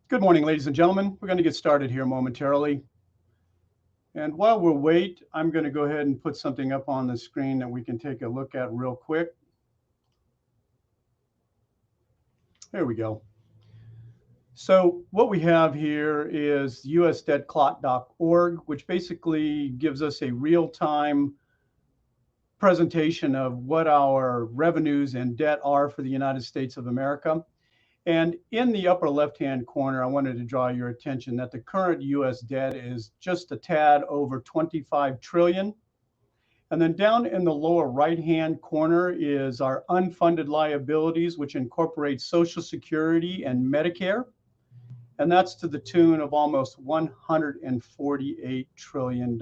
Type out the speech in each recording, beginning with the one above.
Good morning, ladies and gentlemen. We're going to get started here momentarily. And while we wait, I'm going to go ahead and put something up on the screen that we can take a look at real quick. There we go. So what we have here is usdebtclock.org, which basically gives us a real-time presentation of what our revenues and debt are for the United States of America. And in the upper left-hand corner, I wanted to draw your attention that the current U.S. debt is just a tad over 25 trillion. And then down in the lower right-hand corner is our unfunded liabilities, which incorporates Social Security and Medicare. And that's to the tune of almost $148 trillion.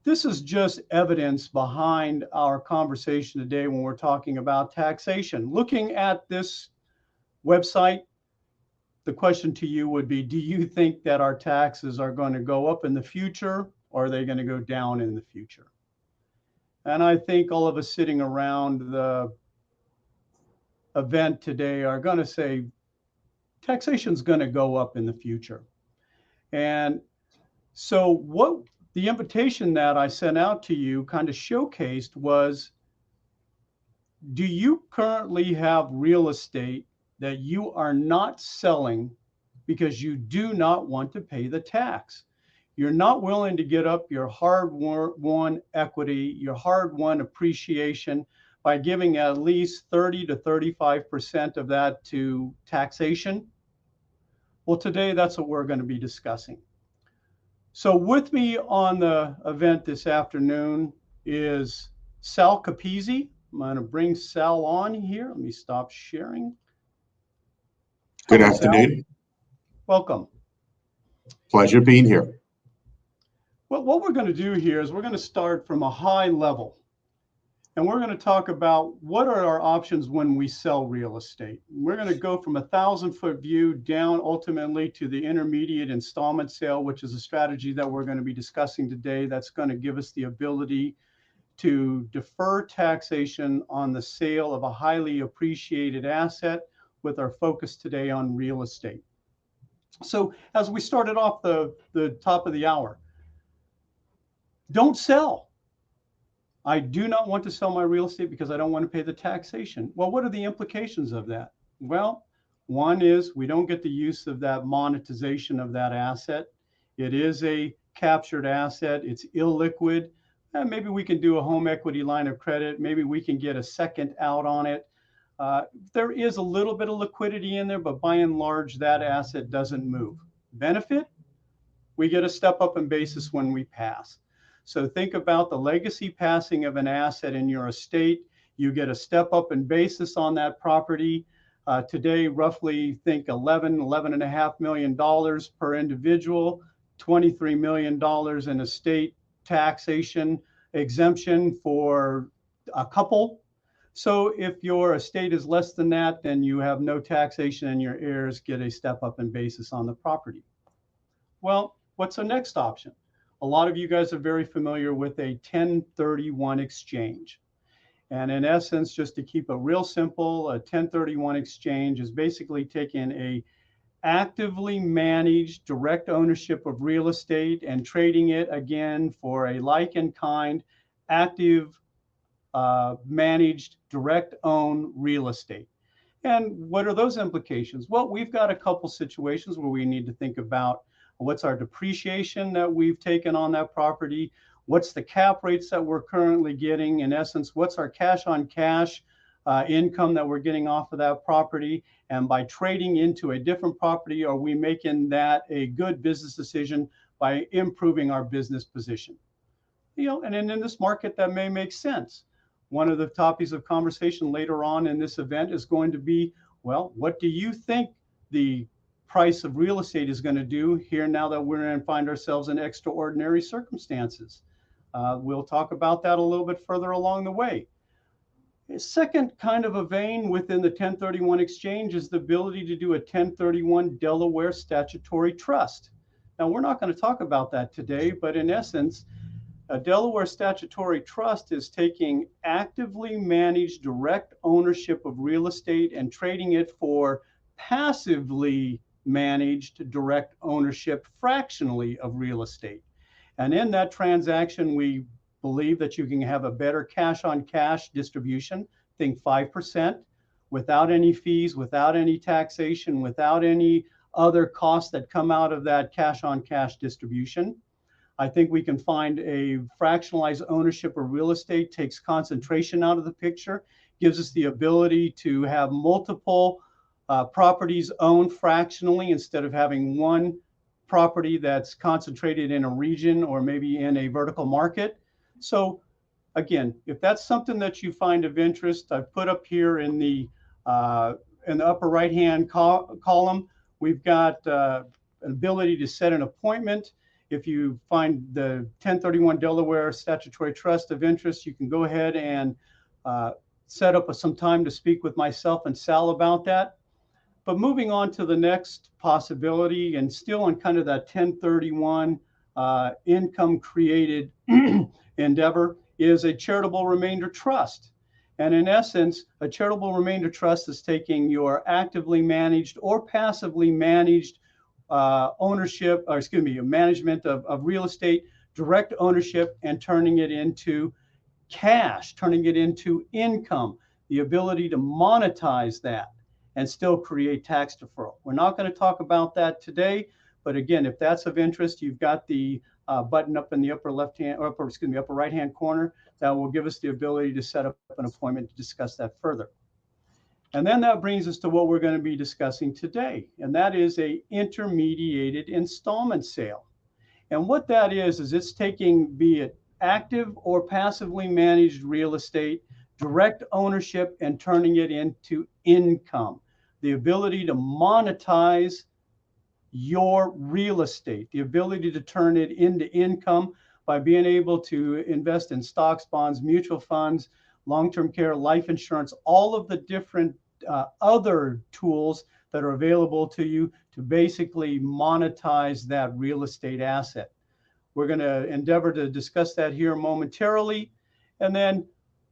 This is just evidence behind our conversation today when we're talking about taxation. Looking at this website, the question to you would be, do you think that our taxes are going to go up in the future, or are they going to go down in the future? And I think all of us sitting around the event today are going to say taxation is going to go up in the future. And so what the invitation that I sent out to you kind of showcased was, do you currently have real estate that you are not selling because you do not want to pay the tax? You're not willing to get up your hard-won equity, your hard-won appreciation by giving at least 30 to 35% of that to taxation? Well, today that's what we're going to be discussing. So with me on the event this afternoon is Sal Capizzi. I'm going to bring Sal on here. Let me stop sharing. Good Hello, afternoon. Sal. Welcome. Pleasure being here. Well, what we're going to do here is we're going to start from a high level. And we're going to talk about what are our options when we sell real estate. We're going to go from a 1,000-foot view down ultimately to the intermediate installment sale, which is a strategy that we're going to be discussing today that's going to give us the ability to defer taxation on the sale of a highly appreciated asset, with our focus today on real estate. So as we started off the top of the hour, don't sell. I do not want to sell my real estate because I don't want to pay the taxation. Well, what are the implications of that? Well, one is we don't get the use of that monetization of that asset. It is a captured asset. It's illiquid. Maybe we can do a home equity line of credit. Maybe we can get a second out on it. There is a little bit of liquidity in there, but by and large, that asset doesn't move. Benefit? We get a step up in basis when we pass. So think about the legacy passing of an asset in your estate. You get a step up in basis on that property. Today, roughly think $11.5 million per individual, $23 million in estate taxation exemption for a couple. So if your estate is less than that, then you have no taxation and your heirs get a step up in basis on the property. Well, what's the next option? A lot of you guys are very familiar with a 1031 exchange. And in essence, just to keep it real simple, a 1031 exchange is basically taking a actively managed direct ownership of real estate and trading it again for a like and kind active managed direct own real estate. And what are those implications? Well, we've got a couple situations where we need to think about what's our depreciation that we've taken on that property, what's the cap rates that we're currently getting, in essence, what's our cash on cash income that we're getting off of that property, and by trading into a different property, are we making that a good business decision by improving our business position? And in this market, that may make sense. One of the topics of conversation later on in this event is going to be, well, what do you think the price of real estate is going to do here now that we're going to find ourselves in extraordinary circumstances? We'll talk about that a little bit further along the way. A second kind of a vein within the 1031 exchange is the ability to do a 1031 Delaware statutory trust. Now, we're not going to talk about that today, but in essence, a Delaware statutory trust is taking actively managed direct ownership of real estate and trading it for passively managed direct ownership fractionally of real estate. And in that transaction, we believe that you can have a better cash on cash distribution, think 5%, without any fees, without any taxation, without any other costs that come out of that cash on cash distribution. I think we can find a fractionalized ownership of real estate, takes concentration out of the picture, gives us the ability to have multiple properties owned fractionally instead of having one property that's concentrated in a region or maybe in a vertical market. So again, if that's something that you find of interest, I've put up here in the upper right-hand column, we've got an ability to set an appointment. If you find the 1031 Delaware Statutory Trust of interest, you can go ahead and set up some time to speak with myself and Sal about that. But moving on to the next possibility, and still in kind of that 1031 income created endeavor, is a charitable remainder trust. And in essence, a charitable remainder trust is taking your actively managed or passively managed ownership, or excuse me, management of real estate, direct ownership, and turning it into cash, turning it into income, the ability to monetize that and still create tax deferral. We're not going to talk about that today, but again, if that's of interest, you've got the button up in the upper left-hand, or upper right-hand corner that will give us the ability to set up an appointment to discuss that further. And then that brings us to what we're going to be discussing today, and that is a intermediated installment sale. And what that is it's taking, be it active or passively managed real estate, direct ownership, and turning it into income, the ability to monetize your real estate, the ability to turn it into income by being able to invest in stocks, bonds, mutual funds, long-term care, life insurance, all of the different other tools that are available to you to basically monetize that real estate asset. We're going to endeavor to discuss that here momentarily. And then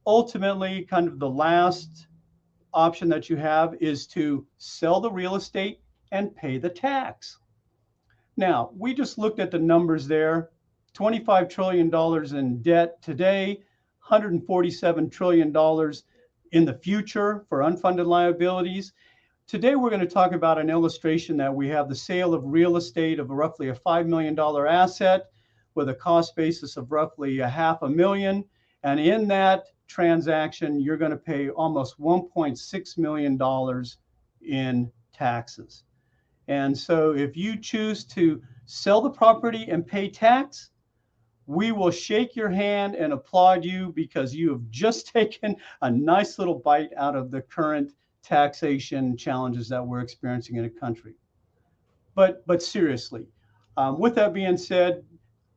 ultimately, kind of the last option that you have is to sell the real estate and pay the tax. Now, we just looked at the numbers there. $25 trillion in debt today, $147 trillion in the future for unfunded liabilities. Today, we're going to talk about an illustration that we have the sale of real estate of roughly a $5 million asset with a cost basis of roughly $500,000. And in that transaction, you're going to pay almost $1.6 million in taxes. And so if you choose to sell the property and pay tax, we will shake your hand and applaud you because you have just taken a nice little bite out of the current taxation challenges that we're experiencing in the country. But seriously, with that being said,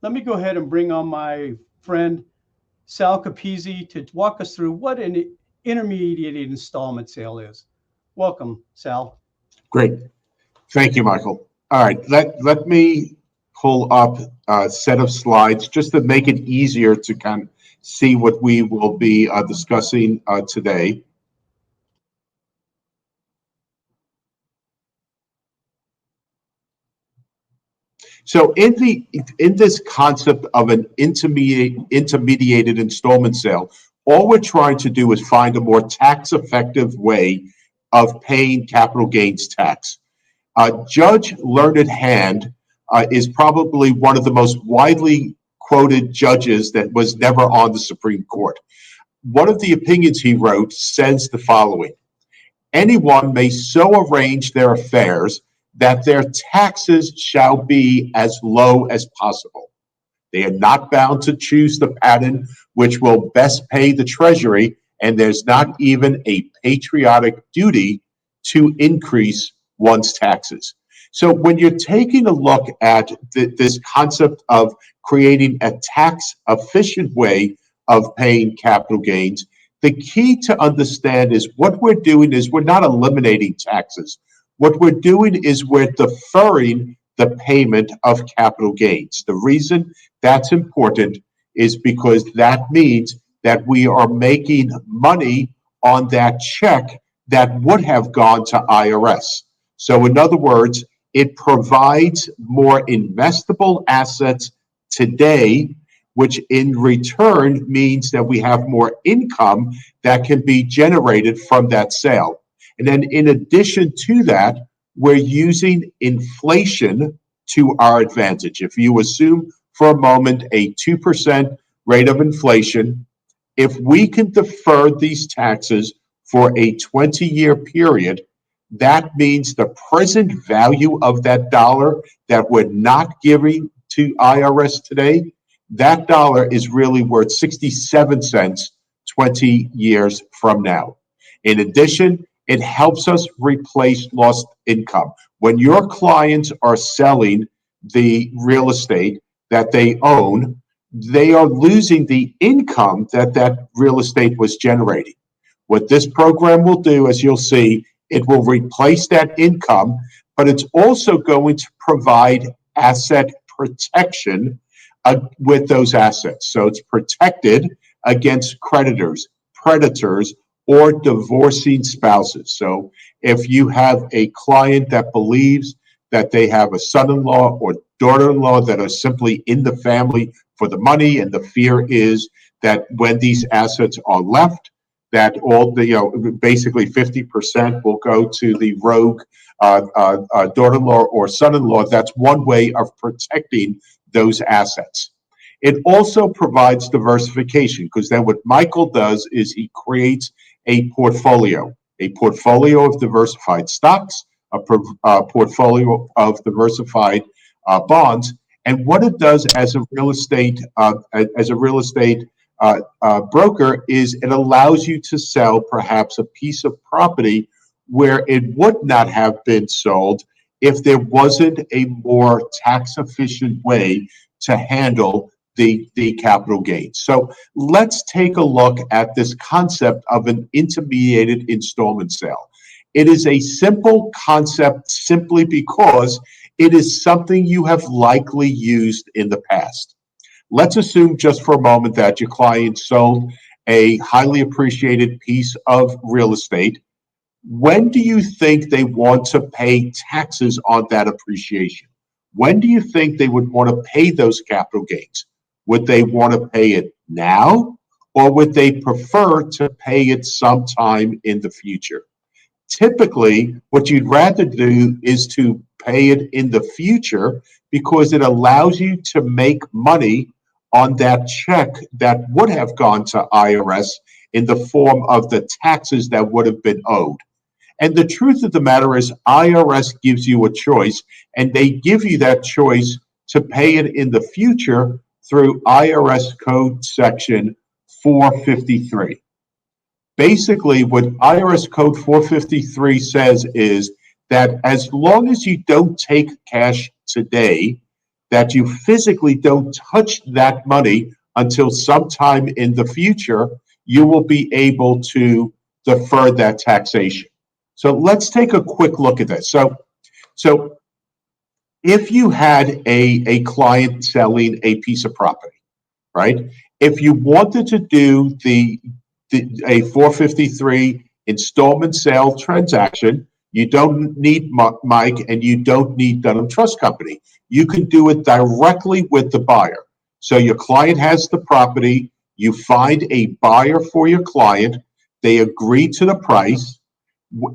let me go ahead and bring on my friend Sal Capizzi to walk us through what an intermediated installment sale is. Welcome, Sal. Great. Thank you, Michael. All right, let me pull up a set of slides just to make it easier to kind of see what we will be discussing today. So in this concept of an intermediated installment sale, all we're trying to do is find a more tax-effective way of paying capital gains tax. Judge Learned Hand is probably one of the most widely quoted judges that was never on the Supreme Court. One of the opinions he wrote says the following: anyone may so arrange their affairs that their taxes shall be as low as possible. They are not bound to choose the pattern which will best pay the Treasury, and there's not even a patriotic duty to increase one's taxes. So when you're taking a look at this concept of creating a tax-efficient way of paying capital gains, the key to understand is what we're doing is we're not eliminating taxes. What we're doing is we're deferring the payment of capital gains. The reason that's important is because that means that we are making money on that check that would have gone to IRS. So in other words, it provides more investable assets today, which in return means that we have more income that can be generated from that sale. And then in addition to that, we're using inflation to our advantage. If you assume for a moment a 2% rate of inflation, if we can defer these taxes for a 20-year period, that means the present value of that dollar that we're not giving to IRS today, that dollar is really worth 67 cents 20 years from now. In addition, it helps us replace lost income. When your clients are selling the real estate that they own, they are losing the income that that real estate was generating. What this program will do, as you'll see, it will replace that income, but it's also going to provide asset protection with those assets. So it's protected against creditors, predators, or divorcing spouses. So if you have a client that believes that they have a son-in-law or daughter-in-law that are simply in the family for the money, and the fear is that when these assets are left, that all the, basically 50% will go to the rogue daughter-in-law or son-in-law. That's one way of protecting those assets. It also provides diversification, because then what Michael does is he creates a portfolio of diversified stocks, a portfolio of diversified bonds. And what it does as a real estate broker is it allows you to sell perhaps a piece of property where it would not have been sold if there wasn't a more tax efficient way to handle the capital gains. So let's take a look at this concept of an intermediated installment sale. It is a simple concept simply because it is something you have likely used in the past. Let's assume just for a moment that your client sold a highly appreciated piece of real estate. When do you think they want to pay taxes on that appreciation? When do you think they would want to pay those capital gains? Would they want to pay it now, or would they prefer to pay it sometime in the future? Typically, what you'd rather do is to pay it in the future because it allows you to make money on that check that would have gone to IRS in the form of the taxes that would have been owed. And the truth of the matter is IRS gives you a choice, and they give you that choice to pay it in the future through IRS Code Section 453. Basically, what IRS Code 453 says is that as long as you don't take cash today, that you physically don't touch that money until sometime in the future, you will be able to defer that taxation. So let's take a quick look at this. So if you had a client selling a piece of property, right? If you wanted to do a 453 installment sale transaction, you don't need Mike and you don't need Dunham Trust Company. You can do it directly with the buyer. So your client has the property, you find a buyer for your client, they agree to the price.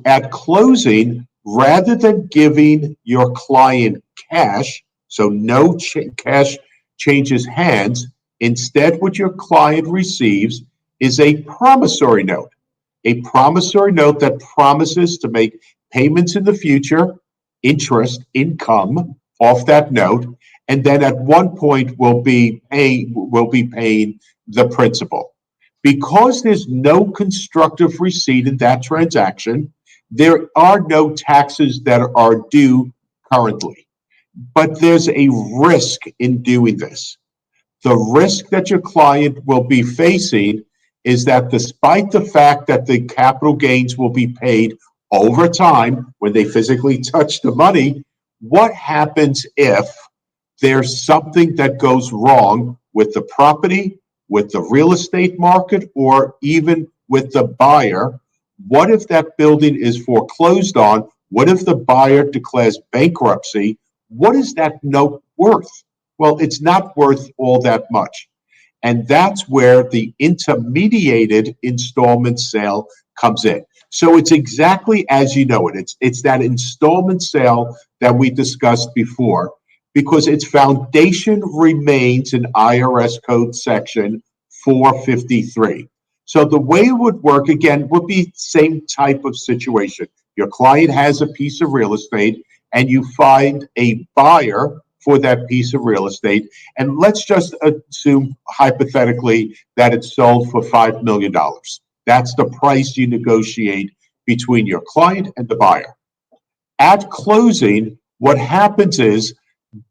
At closing, rather than giving your client cash, so no cash changes hands, instead what your client receives is a promissory note that promises to make payments in the future, interest, income off that note, and then at one point will be paying the principal. Because there's no constructive receipt in that transaction, there are no taxes that are due currently. But there's a risk in doing this. The risk that your client will be facing is that despite the fact that the capital gains will be paid over time when they physically touch the money, what happens if there's something that goes wrong with the property, with the real estate market, or even with the buyer? What if that building is foreclosed on? What if the buyer declares bankruptcy? What is that note worth? Well, it's not worth all that much. And that's where the intermediated installment sale comes in. So it's exactly as you know it. It's that installment sale that we discussed before, because its foundation remains in IRS Code Section 453. So the way it would work, again, would be same type of situation. Your client has a piece of real estate and you find a buyer for that piece of real estate. And let's just assume hypothetically that it's sold for $5 million. That's the price you negotiate between your client and the buyer. At closing, what happens is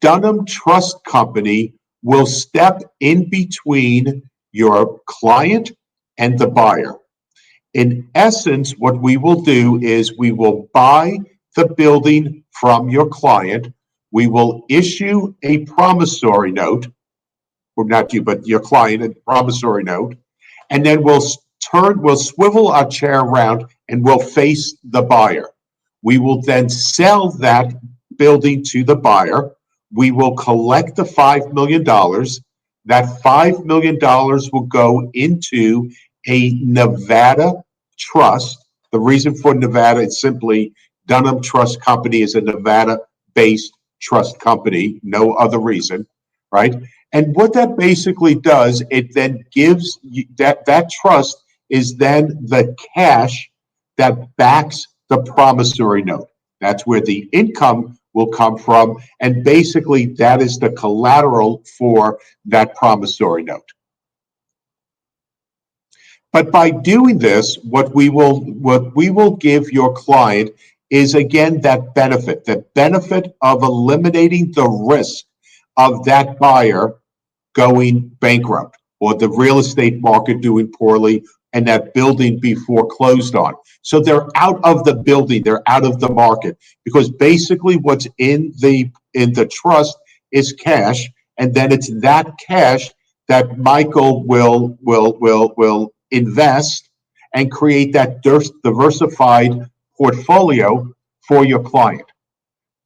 Dunham Trust Company will step in between your client and the buyer. In essence, what we will do is we will buy the building from your client. We will issue a promissory note, or not you, but your client, a promissory note, and then we'll swivel our chair around and we'll face the buyer. We will then sell that building to the buyer. We will collect the $5 million. That $5 million will go into a Nevada trust. The reason for Nevada is simply Dunham Trust Company is a Nevada-based trust company, no other reason, right? And what that basically does, it then gives you, that trust is then the cash that backs the promissory note. That's where the income will come from, and basically that is the collateral for that promissory note. But by doing this, what we will give your client is, again, that benefit, the benefit of eliminating the risk of that buyer going bankrupt or the real estate market doing poorly and that building be foreclosed on. So they're out of the building, they're out of the market, because basically what's in the trust is cash, and then it's that cash that Michael will invest and create that diversified portfolio for your client.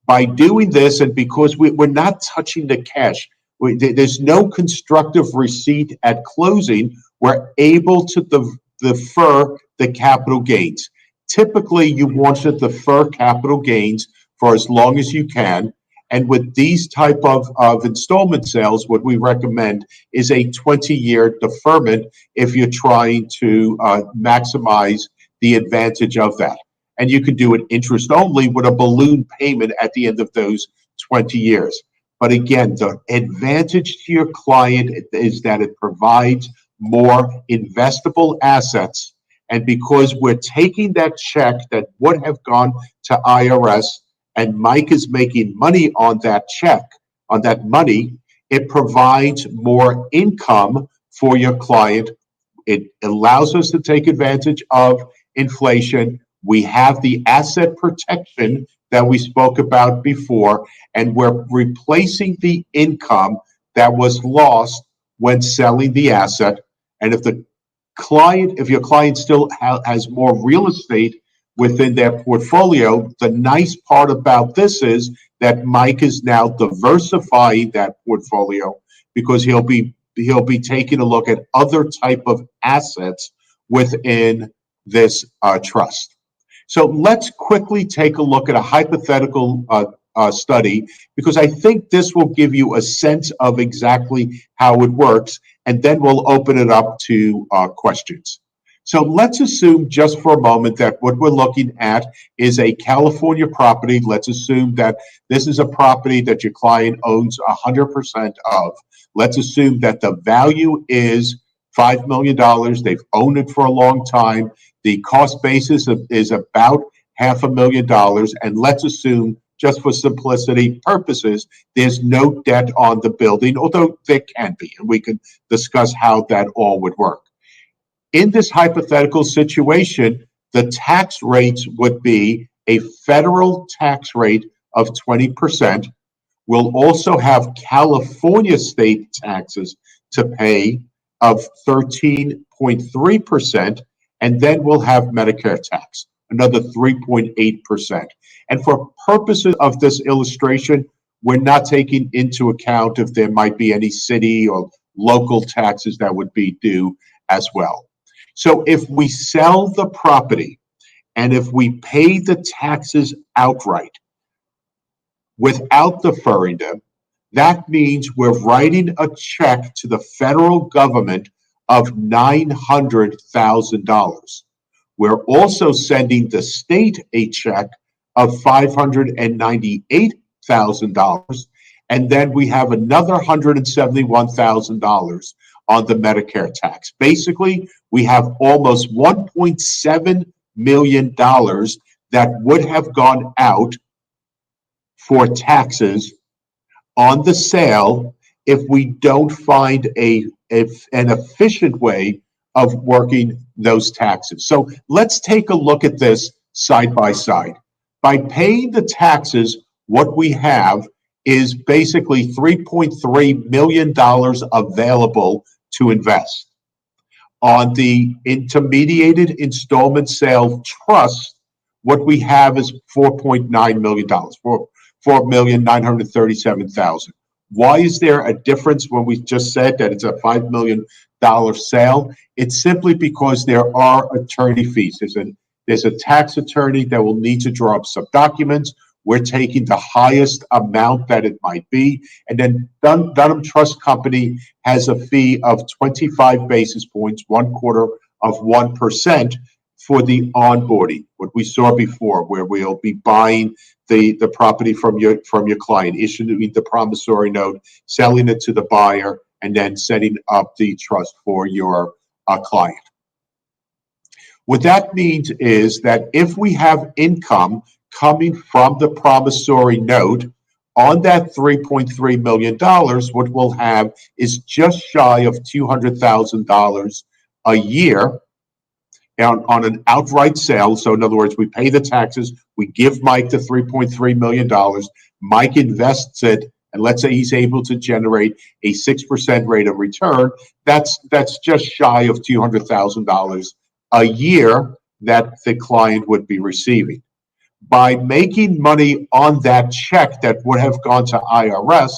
By doing this, and because we're not touching the cash, there's no constructive receipt at closing, we're able to defer the capital gains. Typically, you want to defer capital gains for as long as you can. And with these type of installment sales, what we recommend is a 20-year deferment if you're trying to maximize the advantage of that. And you can do it interest only with a balloon payment at the end of those 20 years. But again, the advantage to your client is that it provides more investable assets. And because we're taking that check that would have gone to IRS, and Mike is making money on that check, on that money, it provides more income for your client. It allows us to take advantage of inflation. We have the asset protection that we spoke about before, and we're replacing the income that was lost when selling the asset. And if your client still has more real estate within their portfolio, the nice part about this is that Mike is now diversifying that portfolio, because he'll be taking a look at other type of assets within this trust. So let's quickly take a look at a hypothetical study, because I think this will give you a sense of exactly how it works, and then we'll open it up to questions. So let's assume just for a moment that what we're looking at is a California property. Let's assume that this is a property that your client owns 100% of. Let's assume that the value is $5 million. They've owned it for a long time. The cost basis is about $500,000. And let's assume, just for simplicity purposes, there's no debt on the building, although there can be, and we can discuss how that all would work. In this hypothetical situation, the tax rates would be a federal tax rate of 20%. We'll also have California state taxes to pay of 13.3%, and then we'll have Medicare tax. another 3.8%. And for purposes of this illustration, we're not taking into account if there might be any city or local taxes that would be due as well. So if we sell the property and if we pay the taxes outright without deferring them, that means we're writing a check to the federal government of $900,000. We're also sending the state a check of $598,000, and then we have another $171,000 on the Medicare tax. Basically, we have almost $1.7 million that would have gone out for taxes on the sale if we don't find an efficient way of working those taxes. So let's take a look at this side by side. By paying the taxes, what we have is basically $3.3 million available to invest. On the intermediated installment sale trust, what we have is $4.9 million, $4,937,000. Why is there a difference when we just said that it's a $5 million sale? It's simply because there are attorney fees. There's a tax attorney that will need to draw up some documents. We're taking the highest amount that it might be. And then Dunham Trust Company has a fee of 25 basis points, 0.25%, for the onboarding, what we saw before, where we'll be buying the property from your client, issuing the promissory note, selling it to the buyer, and then setting up the trust for your client. What that means is that if we have income coming from the promissory note on that $3.3 million, what we'll have is just shy of $200,000 a year on an outright sale. So in other words, we pay the taxes, we give Mike the $3.3 million, Mike invests it, and let's say he's able to generate a 6% rate of return. That's just shy of $200,000 a year that the client would be receiving. By making money on that check that would have gone to IRS,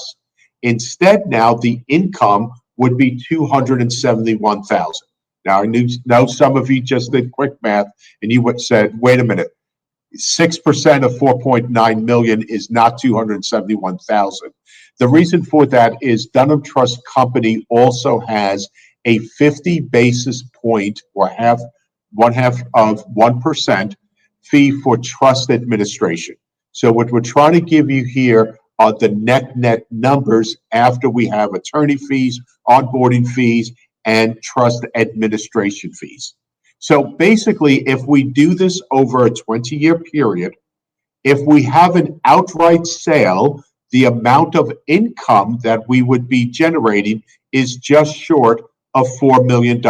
instead now the income would be $271,000. Now, I know some of you just did quick math and you said, wait a minute, 6% of 4.9 million is not 271,000. The reason for that is Dunham Trust Company also has a 50 basis point or one half of 1% fee for trust administration. So what we're trying to give you here are the net numbers after we have attorney fees, onboarding fees, and trust administration fees. So basically, if we do this over a 20-year period, if we have an outright sale, the amount of income that we would be generating is just short of $4 million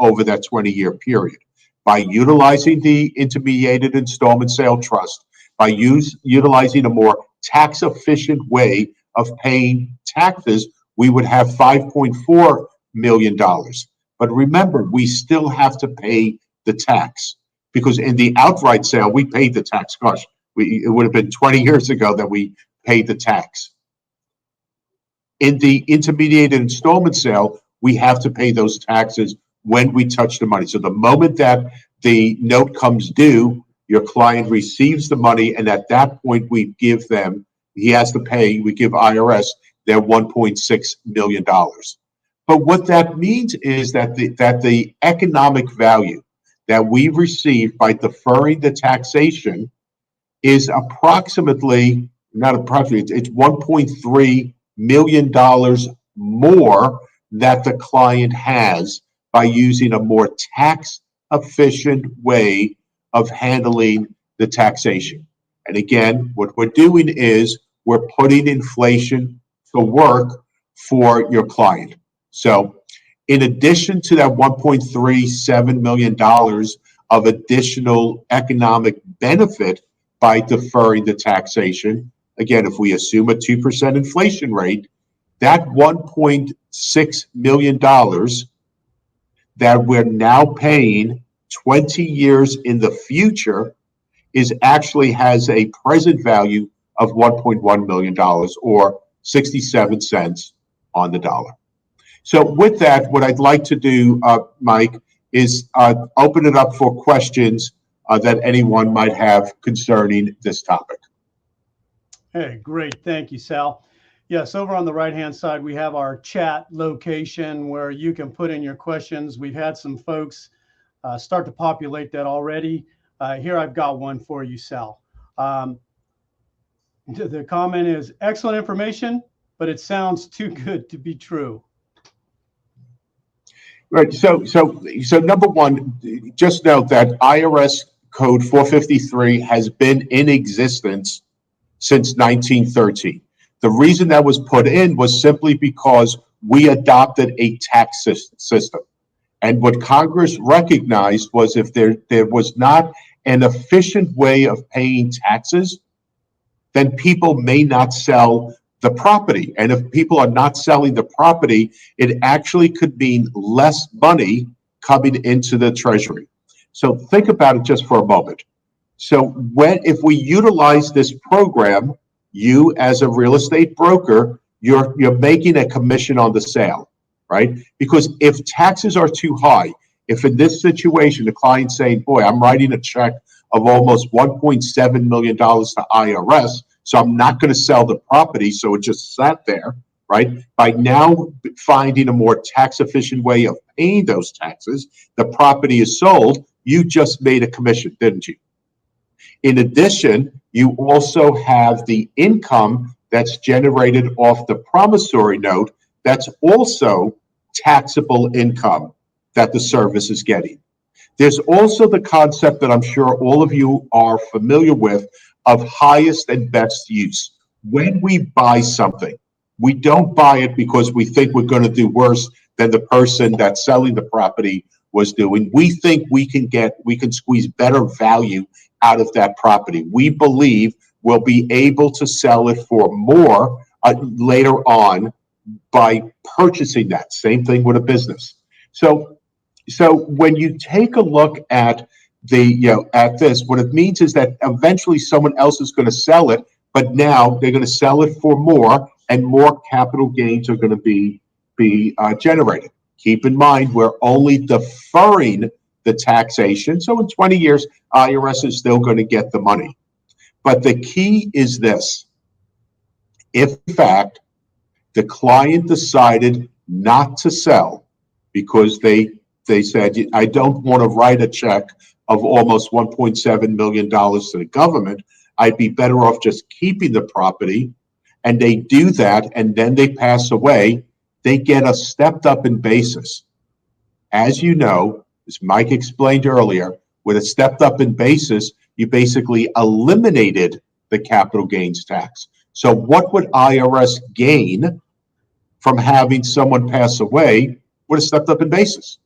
over that 20-year period. By utilizing the intermediated installment sale trust, by utilizing a more tax-efficient way of paying taxes, we would have $5.4 million. But remember, we still have to pay the tax because in the outright sale, we paid the tax. Gosh, it would have been 20 years ago that we paid the tax. In the intermediated installment sale, we have to pay those taxes when we touch the money. So the moment that the note comes due, your client receives the money, and at that point, we give them, he has to pay, we give IRS their $1.6 million. But what that means is that the economic value that we receive by deferring the taxation is approximately, not approximately, it's $1.3 million more that the client has by using a more tax-efficient way of handling the taxation. And again, what we're doing is we're putting inflation to work for your client. So in addition to that $1.37 million of additional economic benefit by deferring the taxation, again, if we assume a 2% inflation rate, that $1.6 million that we're now paying 20 years in the future is actually has a present value of $1.1 million or 67 cents on the dollar. So with that, what I'd like to do, Mike, is open it up for questions that anyone might have concerning this topic. Hey, great. Thank you, Sal. Yes, over on the right-hand side, we have our chat location where you can put in your questions. We've had some folks start to populate that already. Here I've got one for you, Sal. The comment is, excellent information, but it sounds too good to be true. Right. So number one, just note that IRS Code 453 has been in existence since 1913. The reason that was put in was simply because we adopted a tax system. And what Congress recognized was if there was not an efficient way of paying taxes, then people may not sell the property. And if people are not selling the property, it actually could mean less money coming into the Treasury. So think about it just for a moment. So if we utilize this program, you as a real estate broker, you're making a commission on the sale, right? Because if taxes are too high, if in this situation the client's saying, boy, I'm writing a check of almost $1.7 million to IRS, so I'm not going to sell the property, so it just sat there, right? By now finding a more tax efficient way of paying those taxes, the property is sold, you just made a commission, didn't you? In addition, you also have the income that's generated off the promissory note that's also taxable income that the service is getting. There's also the concept that I'm sure all of you are familiar with of highest and best use. When we buy something, we don't buy it because we think we're going to do worse than the person that's selling the property was doing. We think we can squeeze better value out of that property. We believe we'll be able to sell it for more later on by purchasing that. Same thing with a business. So when you take a look at at this, what it means is that eventually someone else is going to sell it, but now they're going to sell it for more, and more capital gains are going to be generated. Keep in mind, we're only deferring the taxation. So in 20 years, IRS is still going to get the money. But the key is this. If, in fact, the client decided not to sell because they said, I don't want to write a check of almost $1.7 million to the government, I'd be better off just keeping the property, and they do that, and then they pass away, they get a stepped up in basis. As you know, as Mike explained earlier, with a stepped up in basis, you basically eliminated the capital gains tax. So what would IRS gain from having someone pass away with a stepped up in basis,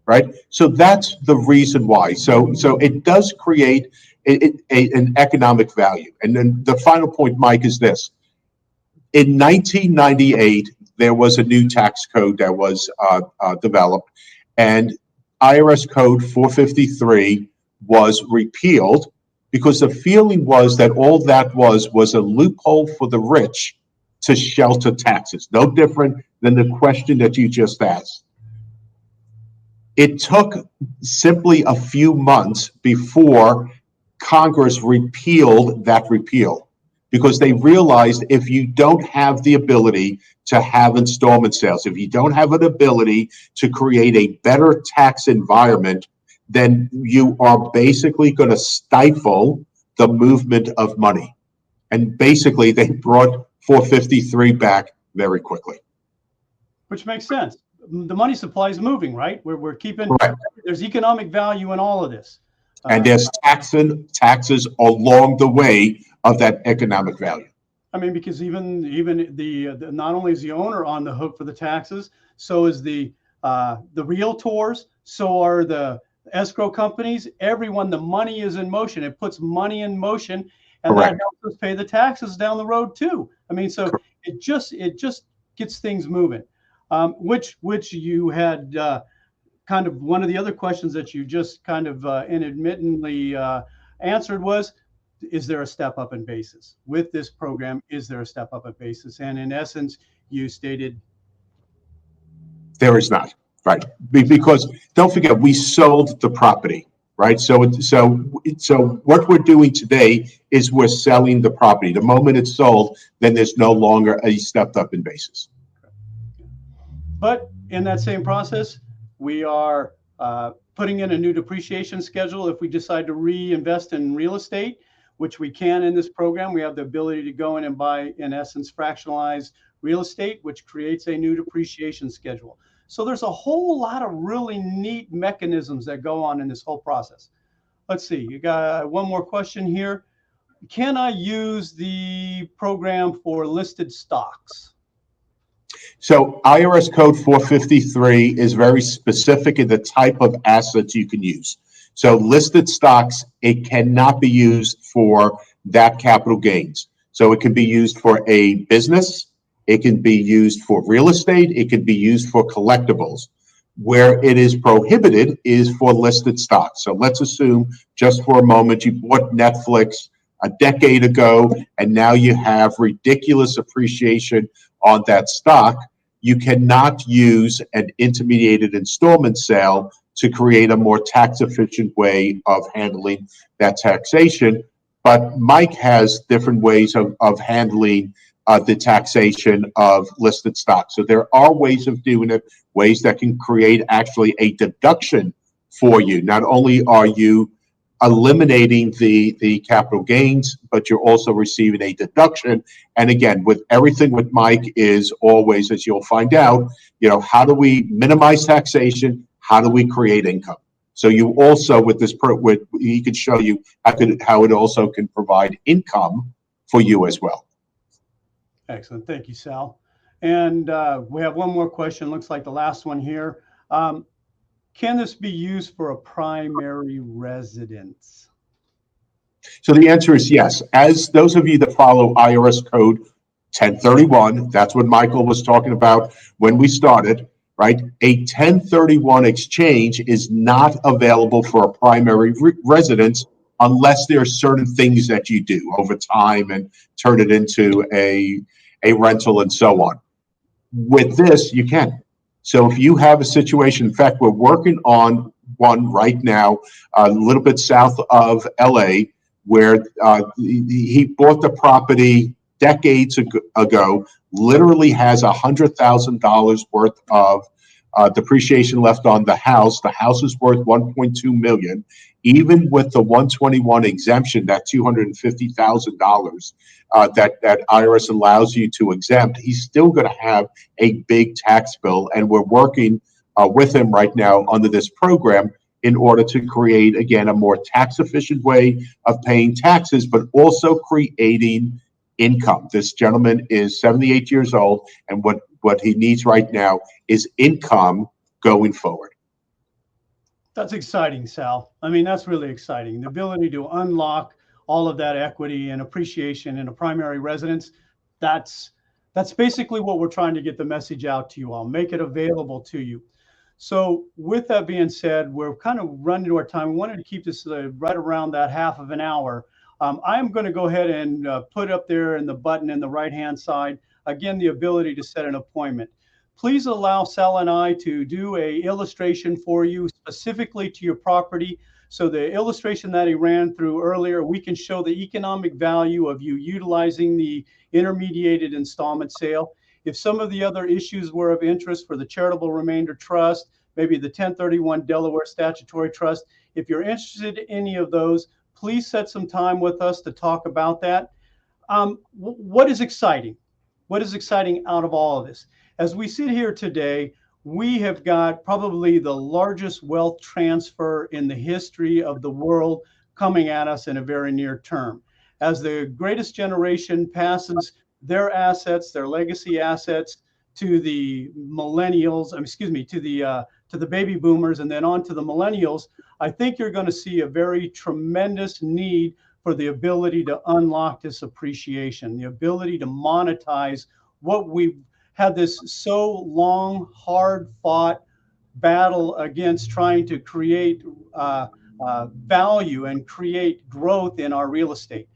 right? So that's the reason why. So it does create an economic value. And then the final point, Mike, is this. In 1998, there was a new tax code that was developed, and IRS Code 453 was repealed because the feeling was that all that was a loophole for the rich to shelter taxes, no different than the question that you just asked. It took simply a few months before Congress repealed that repeal, because they realized if you don't have the ability to have installment sales, if you don't have an ability to create a better tax environment, then you are basically going to stifle the movement of money. And basically, they brought 453 back very quickly. Which makes sense. The money supply is moving, right? We're keeping, right. There's economic value in all of this. And there's taxes along the way of that economic value. I mean, because even the not only is the owner on the hook for the taxes, so is the realtors, so are the escrow companies. Everyone, the money is in motion. It puts money in motion, and Correct. that helps us pay the taxes down the road too. I mean, so it just gets things moving. Which you had kind of one of the other questions that you just kind of inadvertently answered was, is there a step up in basis? With this program, is there a step up in basis? And in essence, you stated there is not, right? Because don't forget, we sold the property, right? So what we're doing today is we're selling the property. The moment it's sold, then there's no longer a stepped up in basis. But in that same process, we are putting in a new depreciation schedule. If we decide to reinvest in real estate, which we can in this program, we have the ability to go in and buy, in essence, fractionalized real estate, which creates a new depreciation schedule. So there's a whole lot of really neat mechanisms that go on in this whole process. Let's see, you got one more question here. Can I use the program for listed stocks? So IRS code 453 is very specific in the type of assets you can use. So listed stocks, it cannot be used for that capital gains. So it can be used for a business, it can be used for real estate, it can be used for collectibles. Where it is prohibited is for listed stocks. So let's assume just for a moment you bought Netflix a decade ago and now you have ridiculous appreciation on that stock. You cannot use an intermediated installment sale to create a more tax efficient way of handling that taxation. But Mike has different ways of handling the taxation of listed stocks. So there are ways of doing it, ways that can create actually a deduction for you. Not only are you eliminating the capital gains, but you're also receiving a deduction. And again, with everything with Mike is always, as you'll find out, how do we minimize taxation? How do we create income? So you also, with this, he could show you how it also can provide income for you as well. Excellent. Thank you, Sal. And we have one more question. Looks like the last one here. Can this be used for a primary residence? So the answer is yes. As those of you that follow IRS code 1031, that's what Michael was talking about when we started, right? A 1031 exchange is not available for a primary residence unless there are certain things that you do over time and turn it into a rental and so on. With this, you can. So if you have a situation, in fact, we're working on one right now, a little bit south of LA, where he bought the property decades ago, literally has $100,000 worth of depreciation left on the house. The house is worth $1.2 million. Even with the 121 exemption, that $250,000 that IRS allows you to exempt, he's still going to have a big tax bill. And we're working with him right now under this program in order to create, again, a more tax efficient way of paying taxes, but also creating income. This gentleman is 78 years old, and what he needs right now is income going forward. That's exciting, Sal. I mean, that's really exciting. The ability to unlock all of that equity and appreciation in a primary residence, that's basically what we're trying to get the message out to you all, make it available to you. So with that being said, we're kind of running to our time. We wanted to keep this right around that half of an hour. I'm going to go ahead and put up there in the button in the right-hand side, again, the ability to set an appointment. Please allow Sal and I to do a illustration for you specifically to your property. So the illustration that he ran through earlier, we can show the economic value of you utilizing the intermediated installment sale. If some of the other issues were of interest for the charitable remainder trust, maybe the 1031 Delaware Statutory Trust, if you're interested in any of those, please set some time with us to talk about that. What is exciting? What is exciting out of all of this? As we sit here today, we have got probably the largest wealth transfer in the history of the world coming at us in a very near term. As the greatest generation passes their assets, their legacy assets, to the millennials, to the baby boomers, and then on to the millennials, I think you're going to see a very tremendous need for the ability to unlock this appreciation, the ability to monetize what we've had this so long, hard fought battle against, trying to create value and create growth in our real estate.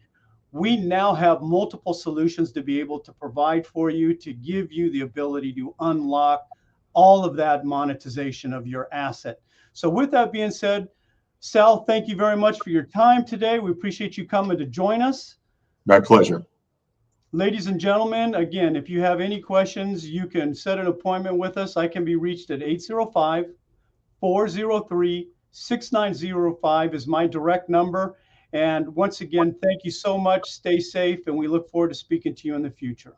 We now have multiple solutions to be able to provide for you, to give you the ability to unlock all of that monetization of your asset. So with that being said, Sal, thank you very much for your time today. We appreciate you coming to join us. My pleasure. Ladies and gentlemen, again, if you have any questions, you can set an appointment with us. I can be reached at 805-403-6905 is my direct number. And once again, thank you so much. Stay safe, and we look forward to speaking to you in the future.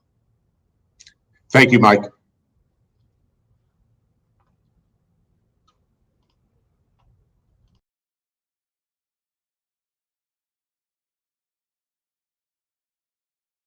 Thank you, Mike.